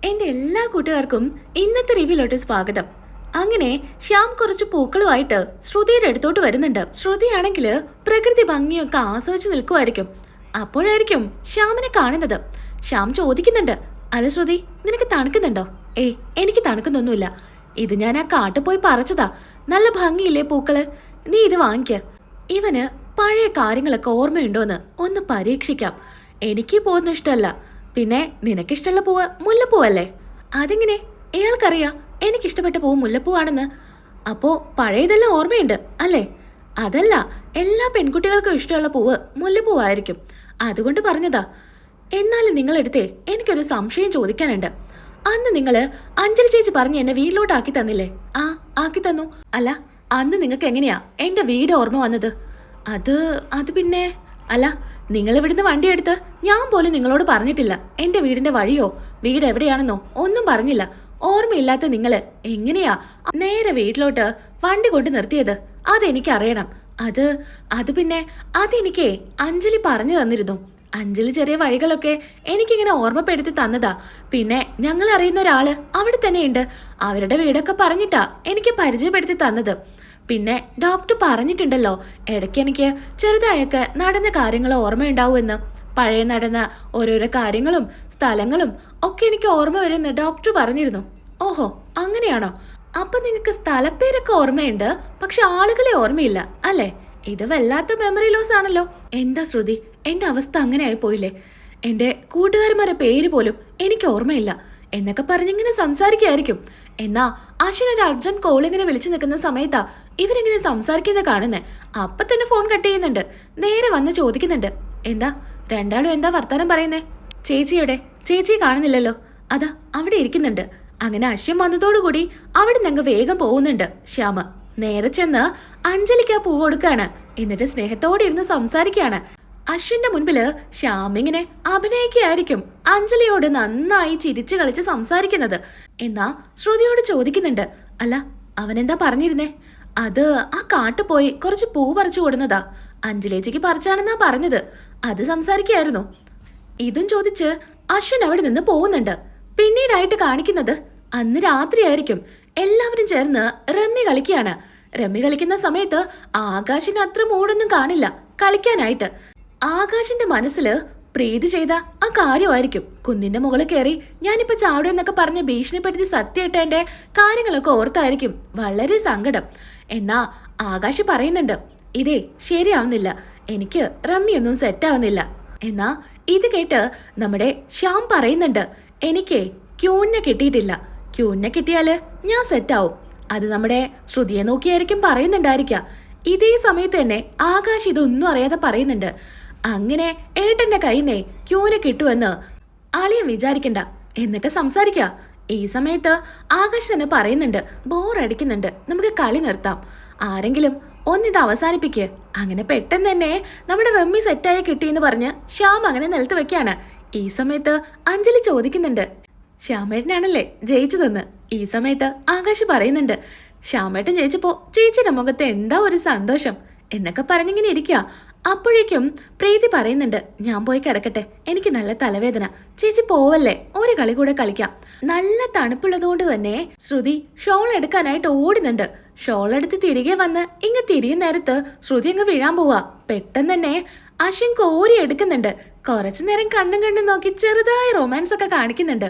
എന്റെ എല്ലാ കൂട്ടുകാർക്കും ഇന്നത്തെ റിവ്യൂലോട്ട് സ്വാഗതം. അങ്ങനെ ശ്യാം കുറച്ച് പൂക്കളുമായിട്ട് ശ്രുതിയുടെ അടുത്തോട്ട് വരുന്നുണ്ട്. ശ്രുതിയാണെങ്കിൽ പ്രകൃതി ഭംഗിയൊക്കെ ആസ്വദിച്ച് നിൽക്കുമായിരിക്കും. അപ്പോഴായിരിക്കും ശ്യാമിനെ കാണുന്നത്. ശ്യാം ചോദിക്കുന്നുണ്ട്, അല്ല ശ്രുതി, നിനക്ക് തണുക്കുന്നുണ്ടോ? ഏയ്, എനിക്ക് തണുക്കുന്നൊന്നുമില്ല. ഇത് ഞാൻ ആ കാട്ടിൽ പോയി പറിച്ചതാ. നല്ല ഭംഗിയില്ലേ പൂക്കള്, നീ ഇത് വാങ്ങിക്ക. ഇവന് പഴയ കാര്യങ്ങളൊക്കെ ഓർമ്മയുണ്ടോന്ന് ഒന്ന് പരീക്ഷിക്കാം. എനിക്ക് പോകുന്ന ഇഷ്ടമല്ല. പിന്നെ നിനക്കിഷ്ടമുള്ള പൂവ് മുല്ലപ്പൂവല്ലേ? അതെങ്ങനെ? ഇയാൾക്കറിയാം എനിക്കിഷ്ടപ്പെട്ട പൂവ് മുല്ലപ്പൂവാണെന്ന്. അപ്പോ പഴയതെല്ലാം ഓർമ്മയുണ്ട് അല്ലേ? അതല്ല, എല്ലാ പെൺകുട്ടികൾക്കും ഇഷ്ടമുള്ള പൂവ് മുല്ലപ്പൂവായിരിക്കും. അതുകൊണ്ട് പറഞ്ഞതാ. എന്നാലും നിങ്ങളെടുത്തേ എനിക്കൊരു സംശയം ചോദിക്കാനുണ്ട്. അന്ന് നിങ്ങള് അഞ്ജലി ചേച്ചി പറഞ്ഞ് എന്നെ വീട്ടിലോട്ടാക്കി തന്നില്ലേ? ആ, ആക്കി തന്നു. അല്ല, അന്ന് നിങ്ങൾക്ക് എങ്ങനെയാ എന്റെ വീട് ഓർമ്മ വന്നത്? അത് അത് പിന്നെ അല്ല, നിങ്ങൾ ഇവിടുന്ന് വണ്ടിയെടുത്ത് ഞാൻ പോലും നിങ്ങളോട് പറഞ്ഞിട്ടില്ല. എന്റെ വീടിന്റെ വഴിയോ വീട് എവിടെയാണെന്നോ ഒന്നും പറഞ്ഞില്ല. ഓർമ്മയില്ലാത്ത നിങ്ങള് എങ്ങനെയാ നേരെ വീട്ടിലോട്ട് വണ്ടി കൊണ്ട് നിർത്തിയത്? അതെനിക്കറിയണം. അത് അത് പിന്നെ അതെനിക്കേ അഞ്ജലി പറഞ്ഞു തന്നിരുന്നു. അഞ്ജലി ചെറിയ വഴികളൊക്കെ എനിക്കിങ്ങനെ ഓർമ്മപ്പെടുത്തി തന്നതാ. പിന്നെ ഞങ്ങൾ അറിയുന്ന ഒരാള് അവിടെ തന്നെയുണ്ട്. അവരുടെ വീടൊക്കെ പറഞ്ഞിട്ടാ എനിക്ക് പരിചയപ്പെടുത്തി തന്നത്. പിന്നെ ഡോക്ടർ പറഞ്ഞിട്ടുണ്ടല്ലോ, ഇടയ്ക്ക് എനിക്ക് ചെറുതായൊക്കെ നടന്ന കാര്യങ്ങൾ ഓർമ്മയുണ്ടാവുമെന്ന്. പഴയ നടന്ന ഓരോരോ കാര്യങ്ങളും സ്ഥലങ്ങളും ഒക്കെ എനിക്ക് ഓർമ്മ വരുമെന്ന് ഡോക്ടർ പറഞ്ഞിരുന്നു. ഓഹോ, അങ്ങനെയാണോ? അപ്പൊ നിങ്ങൾക്ക് സ്ഥലപ്പേരൊക്കെ ഓർമ്മയുണ്ട്, പക്ഷെ ആളുകളെ ഓർമ്മയില്ല അല്ലേ? ഇത് വല്ലാത്ത മെമ്മറി ലോസ് ആണല്ലോ. എന്താ ശ്രുതി, എന്റെ അവസ്ഥ അങ്ങനെ ആയി പോയില്ലേ? എന്റെ കൂട്ടുകാരന്മാരെ പേര് പോലും എനിക്ക് ഓർമ്മയില്ല എന്നൊക്കെ പറഞ്ഞിങ്ങനെ സംസാരിക്കായിരിക്കും. എന്നാ അശ്വിനൊരു അർജന്റ് കോൾ ഇങ്ങനെ വിളിച്ചു നിൽക്കുന്ന സമയത്താ ഇവരിങ്ങനെ സംസാരിക്കുന്നത് കാണുന്നേ. അപ്പൊ തന്നെ ഫോൺ കട്ട് ചെയ്യുന്നുണ്ട്. നേരെ വന്ന് ചോദിക്കുന്നുണ്ട്, എന്താ രണ്ടാളും എന്താ വർത്താനം പറയുന്നേ? ചേച്ചിയുടെ ചേച്ചിയെ കാണുന്നില്ലല്ലോ. അതാ അവിടെ ഇരിക്കുന്നുണ്ട്. അങ്ങനെ അശ്വൻ വന്നതോടുകൂടി അവിടെ നിന്ന് വേഗം പോകുന്നുണ്ട് ശ്യാമ. നേരെ ചെന്ന് അഞ്ജലിക്ക് ആ പൂ കൊടുക്കാണ്. എന്നിട്ട് സ്നേഹത്തോടെ ഇരുന്ന് സംസാരിക്കുകയാണ്. അശ്വിന്റെ മുൻപില് ശ്യാമിങ്ങനെ അഭിനയിക്കായിരിക്കും അഞ്ജലിയോട് നന്നായി ചിരിച്ചു കളിച്ച് സംസാരിക്കുന്നത്. എന്നാ ശ്രുതിയോട് ചോദിക്കുന്നുണ്ട്, അല്ല അവനെന്താ പറഞ്ഞിരുന്നേ? അത് ആ കാട്ടു പോയി കുറച്ച് പൂ പറിച്ചു കൊടുന്നതാ. അഞ്ജലേച്ചിക്ക് പറിച്ചാണെന്നാ പറഞ്ഞത്. അത് സംസാരിക്കായിരുന്നു. ഇതും ചോദിച്ച് അശ്വിൻ അവിടെ നിന്ന് പോകുന്നുണ്ട്. പിന്നീടായിട്ട് കാണിക്കുന്നത് അന്ന് രാത്രിയായിരിക്കും. എല്ലാവരും ചേർന്ന് റമ്മി കളിക്കുകയാണ്. റമ്മി കളിക്കുന്ന സമയത്ത് ആകാശിന് അത്ര മൂടൊന്നും കാണില്ല കളിക്കാനായിട്ട്. ആകാശിന്റെ മനസ്സില് പ്രീതി ചെയ്ത ആ കാര്യമായിരിക്കും. കുന്നിന്റെ മുകളിൽ കയറി ഞാനിപ്പോ ചാടും എന്നൊക്കെ പറഞ്ഞ് ഭീഷണിപ്പെടുത്തി സത്യമായിട്ടെന്റെ കാര്യങ്ങളൊക്കെ ഓർത്തായിരിക്കും വളരെ സങ്കടം. എന്നാ ആകാശ് പറയുന്നുണ്ട്, ഇതേ ശരിയാവുന്നില്ല, എനിക്ക് റമ്മിയൊന്നും സെറ്റാവുന്നില്ല. എന്നാ ഇത് കേട്ട് നമ്മുടെ ശ്യാം പറയുന്നുണ്ട്, എനിക്ക് ക്യൂനെ കിട്ടിയിട്ടില്ല. ക്യൂനെ കിട്ടിയാല് ഞാൻ സെറ്റാവും. അത് നമ്മുടെ ശ്രുതിയെ നോക്കിയായിരിക്കും പറയുന്നുണ്ടായിരിക്കാം. ഇതേ സമയത്ത് തന്നെ ആകാശ് ഇതൊന്നും അറിയാതെ പറയുന്നുണ്ട്, അങ്ങനെ ഏട്ടന്റെ കയ്യിന്നേ ക്യൂനെ കിട്ടുമെന്ന് അളിയൻ വിചാരിക്കണ്ട എന്നൊക്കെ സംസാരിക്ക. ഈ സമയത്ത് ആകാശ് തന്നെ പറയുന്നുണ്ട്, ബോറടിക്കുന്നുണ്ട്, നമുക്ക് കളി നിർത്താം. ആരെങ്കിലും ഒന്നിത് അവസാനിപ്പിക്ക്. അങ്ങനെ പെട്ടെന്ന് തന്നെ നമ്മുടെ റമ്മി സെറ്റായി കിട്ടിയെന്ന് പറഞ്ഞ് ശ്യാം അങ്ങനെ നിലത്ത് വെക്കാണ്. ഈ സമയത്ത് അഞ്ജലി ചോദിക്കുന്നുണ്ട്, ശ്യാമേട്ടനാണല്ലേ ജയിച്ചതെന്ന്. ഈ സമയത്ത് ആകാശ് പറയുന്നുണ്ട്, ശ്യാമേട്ടൻ ജയിച്ചപ്പോ ചേച്ചിയുടെ മുഖത്ത് എന്താ ഒരു സന്തോഷം എന്നൊക്കെ പറഞ്ഞിങ്ങനെ ഇരിക്കുക. അപ്പോഴേക്കും പ്രീതി പറയുന്നുണ്ട്, ഞാൻ പോയി കിടക്കട്ടെ, എനിക്ക് നല്ല തലവേദന. ചേച്ചി പോവല്ലേ, ഒരു കളി കൂടെ കളിക്കാം. നല്ല തണുപ്പുള്ളതുകൊണ്ട് തന്നെ ശ്രുതി ഷോൾ എടുക്കാനായിട്ട് ഓടുന്നുണ്ട്. ഷോൾ എടുത്ത് തിരികെ വന്ന് ഇങ്ങ് തിരികെ നേരത്ത് ശ്രുതി അങ്ങ് വീഴാൻ പോവാ. പെട്ടെന്ന് തന്നെ അശ്വിൻ കോരി എടുക്കുന്നുണ്ട്. കുറച്ചു നേരം കണ്ണും നോക്കി ചെറുതായ റൊമാൻസ് ഒക്കെ കാണിക്കുന്നുണ്ട്.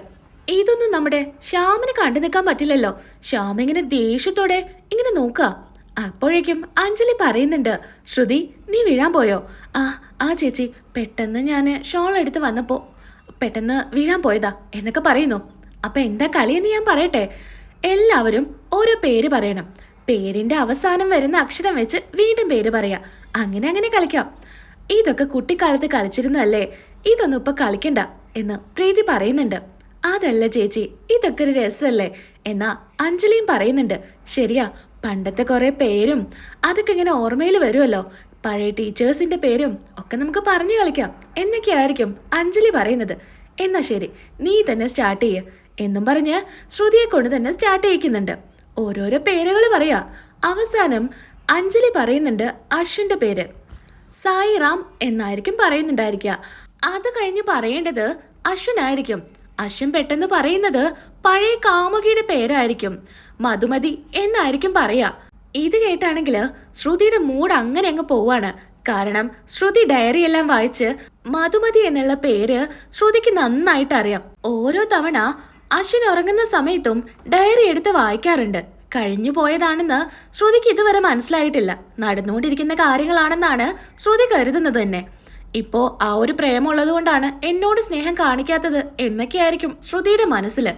ഇതൊന്നും നമ്മുടെ ശ്യാമിന് കണ്ടു നിൽക്കാൻ പറ്റില്ലല്ലോ. ശ്യാം ഇങ്ങനെ ദേഷ്യത്തോടെ ഇങ്ങനെ നോക്കുക. അപ്പോഴേക്കും അഞ്ജലി പറയുന്നുണ്ട്, ശ്രുതി നീ വീഴാൻ പോയോ? ആ ചേച്ചി, പെട്ടെന്ന് ഞാൻ ഷോൾ എടുത്ത് വന്നപ്പോ പെട്ടെന്ന് വീഴാൻ പോയതാ എന്നൊക്കെ പറയുന്നു. അപ്പൊ എന്താ കളിയെന്ന് ഞാൻ പറയട്ടെ. എല്ലാവരും ഓരോ പേര് പറയണം. പേരിന്റെ അവസാനം വരുന്ന അക്ഷരം വെച്ച് വീണ്ടും പേര് പറയാ. അങ്ങനെ അങ്ങനെ കളിക്കാം. ഇതൊക്കെ കുട്ടിക്കാലത്ത് കളിച്ചിരുന്നല്ലേ, ഇതൊന്നും ഇപ്പൊ കളിക്കണ്ട എന്ന് പ്രീതി പറയുന്നുണ്ട്. അതല്ല ചേച്ചി, ഇതൊക്കെ ഒരു രസമല്ലേ എന്നാ അഞ്ജലിയും പറയുന്നുണ്ട്. ശരിയാ, പണ്ടത്തെ കുറെ പേരും അതൊക്കെ ഇങ്ങനെ ഓർമ്മയിൽ വരുമല്ലോ. പഴയ ടീച്ചേഴ്സിന്റെ പേരും ഒക്കെ നമുക്ക് പറഞ്ഞു കളിക്കാം എന്നൊക്കെയായിരിക്കും അഞ്ജലി പറയുന്നത്. എന്നാ ശരി, നീ തന്നെ സ്റ്റാർട്ട് ചെയ്യ എന്നും പറഞ്ഞ് ശ്രുതിയെ കൊണ്ട് തന്നെ സ്റ്റാർട്ട് ചെയ്യിക്കുന്നുണ്ട്. ഓരോരോ പേരുകൾ പറയാ. അവസാനം അഞ്ജലി പറയുന്നുണ്ട് അശ്വിന്റെ പേര്. സായിറാം എന്നായിരിക്കും പറയുന്നുണ്ടായിരിക്കുക. അത് കഴിഞ്ഞ് പറയേണ്ടത് അശ്വിനായിരിക്കും. അശ്വൻ പെട്ടെന്ന് പറയുന്നത് പഴയ കാമുകിയുടെ പേരായിരിക്കും. മധുമതി എന്നായിരിക്കും പറയാ. ഇത് കേട്ടാണെങ്കിൽ ശ്രുതിയുടെ മൂഡ് അങ്ങനെ അങ്ങ് പോവാണ്. കാരണം ശ്രുതി ഡയറി എല്ലാം വായിച്ച് മധുമതി എന്നുള്ള പേര് ശ്രുതിക്ക് നന്നായിട്ട് അറിയാം. ഓരോ തവണ അശ്വിൻ ഉറങ്ങുന്ന സമയത്തും ഡയറി എടുത്ത് വായിക്കാറുണ്ട്. കഴിഞ്ഞു പോയതാണെന്ന് ശ്രുതിക്ക് ഇതുവരെ മനസ്സിലായിട്ടില്ല. നടന്നുകൊണ്ടിരിക്കുന്ന കാര്യങ്ങളാണെന്നാണ് ശ്രുതി കരുതുന്നത് തന്നെ. ഇപ്പോ ആ ഒരു പ്രേമുള്ളത് കൊണ്ടാണ് എന്നോട് സ്നേഹം കാണിക്കാത്തത് എന്നൊക്കെയായിരിക്കും ശ്രുതിയുടെ മനസ്സിൽ.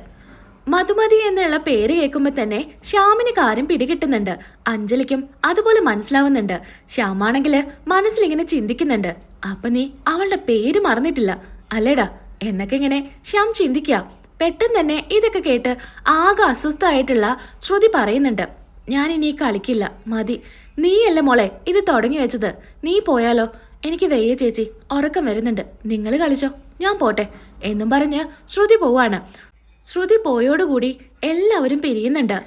മധുമതി എന്നുള്ള പേര് കേൾക്കുമ്പോൾ തന്നെ ശ്യാമിന് കാര്യം പിടികിട്ടുന്നുണ്ട്. അഞ്ജലിക്കും അതുപോലെ മനസ്സിലാവുന്നുണ്ട്. ശ്യാമാണെങ്കിൽ മനസ്സിലിങ്ങനെ ചിന്തിക്കുന്നുണ്ട്, അപ്പൊ നീ അവളുടെ പേര് മറന്നിട്ടില്ല അല്ലേടാ എന്നൊക്കെ ഇങ്ങനെ ശ്യാം ചിന്തിക്കാം. പെട്ടെന്ന് തന്നെ ഇതൊക്കെ കേട്ട് ആകെ അസ്വസ്ഥമായിട്ടുള്ള ശ്രുതി പറയുന്നുണ്ട്, ഞാൻ ഇനി കളിക്കില്ല, മതി. നീയല്ല മോളെ ഇത് തുടങ്ങി വെച്ചത്, നീ പോയാലോ? എനിക്ക് വെയ്യ ചേച്ചി, ഉറക്കം വരുന്നുണ്ട്, നിങ്ങൾ കളിച്ചോ, ഞാൻ പോട്ടെ എന്നും പറഞ്ഞ് ശ്രുതി പോവാണ്. ശ്രുതി പോയോടുകൂടി എല്ലാവരും പിരിയുന്നുണ്ട്.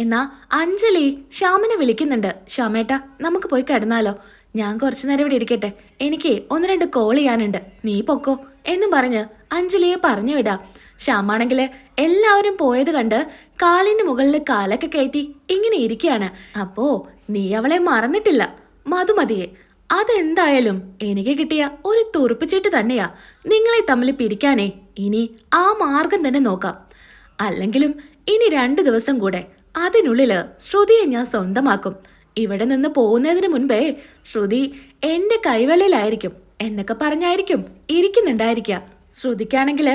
എന്നാ അഞ്ജലി ശ്യാമിനെ വിളിക്കുന്നുണ്ട്. ശ്യാമേട്ടാ നമുക്ക് പോയി കിടന്നാലോ, ഞാൻ കുറച്ചു നേരം ഇവിടെ ഇരിക്കട്ടെ, എനിക്ക് 1-2 കോൾ ചെയ്യാനുണ്ട്, നീ പൊക്കോ എന്നും പറഞ്ഞ് അഞ്ജലിയെ പറഞ്ഞു വിടാം. ശ്യാമാണെങ്കിൽ എല്ലാവരും പോയത് കണ്ട് കാലിന് മുകളിൽ കാലൊക്കെ കയറ്റി ഇങ്ങനെ ഇരിക്കുകയാണ്. അപ്പോ നീ അവളെ മറന്നിട്ടില്ല മധുമതിയെ. അതെന്തായാലും എനിക്ക് കിട്ടിയ ഒരു തുറുപ്പിച്ചിട്ട് തന്നെയാ. നിങ്ങളെ തമ്മിൽ പിരിക്കാനേ ഇനി ആ മാർഗം തന്നെ നോക്കാം. അല്ലെങ്കിലും ഇനി 2 ദിവസം കൂടെ, അതിനുള്ളില് ശ്രുതിയെ ഞാൻ സ്വന്തമാക്കും. ഇവിടെ നിന്ന് പോകുന്നതിന് മുൻപേ ശ്രുതി എന്റെ കൈവെള്ളയിലായിരിക്കും എന്നൊക്കെ പറഞ്ഞായിരിക്കും ഇരിക്കുന്നുണ്ടായിരിക്കുക. ശ്രുതിക്കാണെങ്കിൽ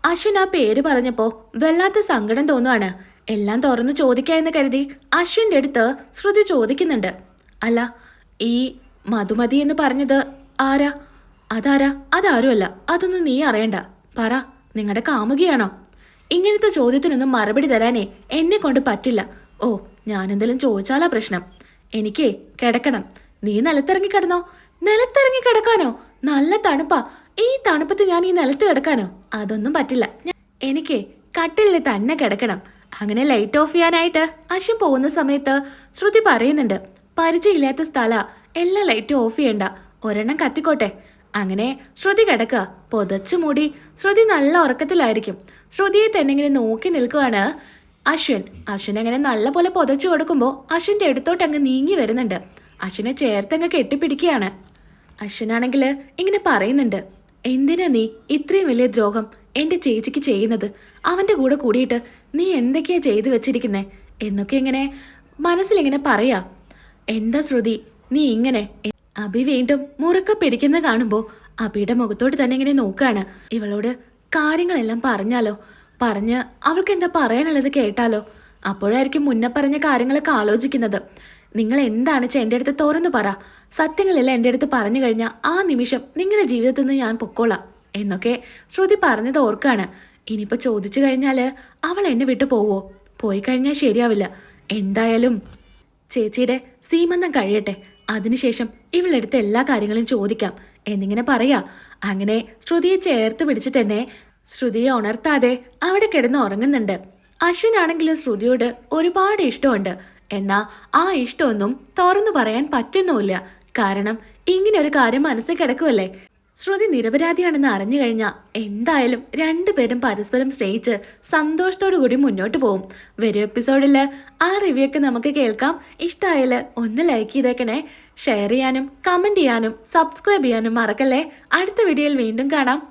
അശ്വിൻ ആ പേര് പറഞ്ഞപ്പോ വല്ലാത്ത സങ്കടം തോന്നുവാണ്. എല്ലാം തുറന്നു ചോദിക്കാന്ന് കരുതി അശ്വിന്റെ അടുത്ത് ശ്രുതി ചോദിക്കുന്നുണ്ട്, അല്ല ഈ മധുമതി എന്ന് പറഞ്ഞത് ആരാ? അതാരാ? അതാരുമല്ല, അതൊന്നും നീ അറിയണ്ട. പറ, നിങ്ങളുടെ കാമുകിയാണോ? ഇങ്ങനത്തെ ചോദ്യത്തിനൊന്നും മറുപടി തരാനേ എന്നെ കൊണ്ട് പറ്റില്ല. ഓ, ഞാനെന്തെങ്കിലും ചോദിച്ചാലാ പ്രശ്നം. എനിക്കേ കിടക്കണം. നീ നിലത്തിറങ്ങി കിടന്നോ. നിലത്തിറങ്ങി കിടക്കാനോ? നല്ല തണുപ്പാ. ഈ തണുപ്പത്ത് ഞാൻ ഈ നിലത്ത് കിടക്കാനോ? അതൊന്നും പറ്റില്ല. എനിക്ക് കട്ടിലിൽ തന്നെ കിടക്കണം. അങ്ങനെ ലൈറ്റ് ഓഫ് ചെയ്യാനായിട്ട് അശ്വിൻ പോകുന്ന സമയത്ത് ശ്രുതി പറയുന്നുണ്ട്, പരിചയമില്ലാത്ത സ്ഥല, എല്ലാ ലൈറ്റും ഓഫ് ചെയ്യണ്ട, ഒരെണ്ണം കത്തിക്കോട്ടെ. അങ്ങനെ ശ്രുതി കിടക്കുക. പൊതച്ചു മൂടി ശ്രുതി നല്ല ഉറക്കത്തിലായിരിക്കും. ശ്രുതിയെ തന്നെ ഇങ്ങനെ നോക്കി നിൽക്കുവാണ് അശ്വിൻ. അശ്വിൻ അങ്ങനെ നല്ല പോലെ പൊതച്ചു കൊടുക്കുമ്പോൾ അശ്വിൻ്റെ അടുത്തോട്ട് അങ്ങ് നീങ്ങി വരുന്നുണ്ട്. അശ്വിനെ ചേർത്തങ്ങ് കെട്ടിപ്പിടിക്കുകയാണ്. അശ്വിനാണെങ്കിൽ ഇങ്ങനെ പറയുന്നുണ്ട്, എന്തിനാ നീ ഇത്രയും വലിയ ദ്രോഹം എൻ്റെ ചേച്ചിക്ക് ചെയ്യുന്നത്? അവൻ്റെ കൂടെ കൂടിയിട്ട് നീ എന്തൊക്കെയാ ചെയ്തു വെച്ചിരിക്കുന്നേ എന്നൊക്കെ ഇങ്ങനെ മനസ്സിലിങ്ങനെ പറയാ. എന്താ ശ്രുതി നീ ഇങ്ങനെ? അഭി വീണ്ടും മുറുക്ക പിടിക്കുന്ന കാണുമ്പോൾ അഭിയുടെ മുഖത്തോട്ട് തന്നെ ഇങ്ങനെ നോക്കാണ്. ഇവളോട് കാര്യങ്ങളെല്ലാം പറഞ്ഞാലോ? പറഞ്ഞ് അവൾക്ക് എന്താ പറയാനുള്ളത് കേട്ടാലോ? അപ്പോഴായിരിക്കും മുന്നേ പറഞ്ഞ കാര്യങ്ങളൊക്കെ ആലോചിക്കുന്നത്. നിങ്ങൾ എന്താണ് എൻ്റെ അടുത്ത് തുറന്നു പറ, സത്യങ്ങളെല്ലാം എൻ്റെ അടുത്ത് പറഞ്ഞു കഴിഞ്ഞാൽ ആ നിമിഷം നിങ്ങളുടെ ജീവിതത്തിൽ നിന്ന് ഞാൻ പൊക്കോളാം എന്നൊക്കെ ശ്രുതി പറഞ്ഞത് ഓർക്കാണ്. ഇനിയിപ്പോൾ ചോദിച്ചു കഴിഞ്ഞാൽ അവൾ എന്നെ വിട്ടു പോവോ? പോയി കഴിഞ്ഞാൽ ശരിയാവില്ല. എന്തായാലും ചേച്ചിയുടെ സീമന്തം കഴിയട്ടെ, അതിനുശേഷം ഇവളെടുത്ത് എല്ലാ കാര്യങ്ങളും ചോദിക്കാം എന്നിങ്ങനെ പറയാ. അങ്ങനെ ശ്രുതിയെ ചേർത്ത് പിടിച്ചിട്ട് തന്നെ ശ്രുതിയെ ഉണർത്താതെ അവിടെ കിടന്ന് ഉറങ്ങുന്നുണ്ട്. അശ്വിനാണെങ്കിലും ശ്രുതിയോട് ഒരുപാട് ഇഷ്ടമുണ്ട്. എന്നാ ആ ഇഷ്ടമൊന്നും തുറന്നു പറയാൻ പറ്റുന്നുമില്ല. കാരണം ഇങ്ങനെ ഒരു കാര്യം മനസ്സിൽ കിടക്കുമല്ലേ. ശ്രുതി നിരപരാധിയാണെന്ന് അറിഞ്ഞു കഴിഞ്ഞാൽ എന്തായാലും രണ്ടുപേരും പരസ്പരം സ്നേഹിച്ച് സന്തോഷത്തോടു കൂടി മുന്നോട്ട് പോകും. വരും എപ്പിസോഡിൽ ആ റിവ്യൂ ഒക്കെ നമുക്ക് കേൾക്കാം. ഇഷ്ടമായാൽ ഒന്ന് ലൈക്ക് ചെയ്തേക്കണേ, ഷെയർ ചെയ്യാനും കമൻറ്റ് ചെയ്യാനും സബ്സ്ക്രൈബ് ചെയ്യാനും മറക്കല്ലേ. അടുത്ത വീഡിയോയിൽ വീണ്ടും കാണാം.